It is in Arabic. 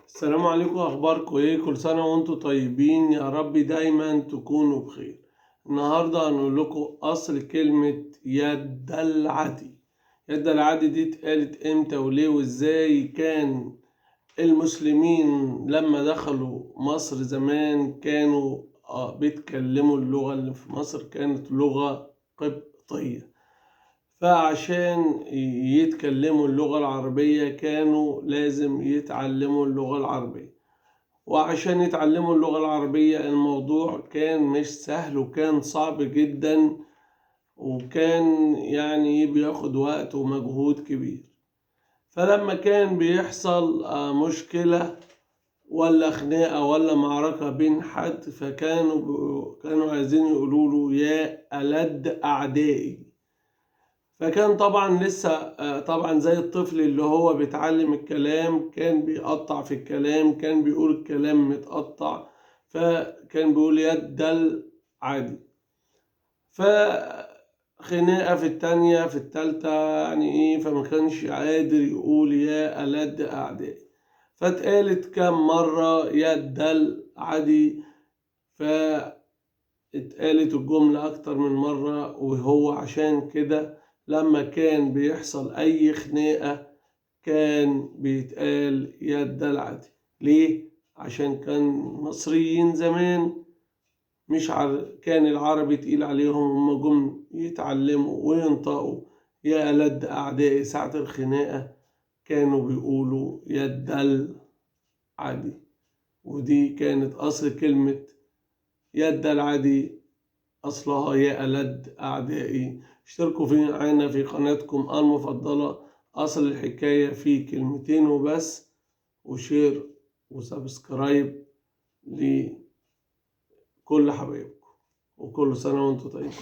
السلام عليكم، اخباركم ايه؟ كل سنه وانتم طيبين، يا رب دايما تكونوا بخير. النهارده هنقول لكم اصل كلمه يد العدي. يد العدي دي اتقالت امتى وليه وازاي؟ كان المسلمين لما دخلوا مصر زمان كانوا بيتكلموا اللغه اللي في مصر كانت لغه قبطيه، فعشان يتكلموا اللغة العربية كانوا لازم يتعلموا اللغة العربية. وعشان يتعلموا اللغة العربية الموضوع كان مش سهل وكان صعب جدا، وكان يعني بياخد وقت ومجهود كبير. فلما كان بيحصل مشكلة ولا خناقة ولا معركة بين حد، كانوا عايزين يقولوا له يا ألد أعدائي. فكان طبعا لسه طبعا زي الطفل اللي هو بيتعلم الكلام، كان بيقطع في الكلام، كان بيقول الكلام متقطع، فكان بيقول يد العدي. فخناقة في التانية في التالتة يعني ايه، فما كانش قادر يقول يا ألد أعدائي، فاتقالت كم مرة يد العدي، فاتقالت الجملة أكتر من مرة. وهو عشان كده لما كان بيحصل أي خناقة كان بيتقال يد العدي. ليه؟ عشان كان مصريين زمان مش كان العربي تقيل عليهم، هما جم يتعلموا وينطقوا يا ألد أعدائي ساعة الخناقة كانوا بيقولوا يد العدي. ودي كانت أصل كلمة يد العدي، أصلها يا ألد أعدائي. اشتركوا معانا في قناتكم المفضلة أصل الحكاية في كلمتين وبس، وشير وسبسكرايب لكل حبايبكم، وكل سنة وانتم طيبين.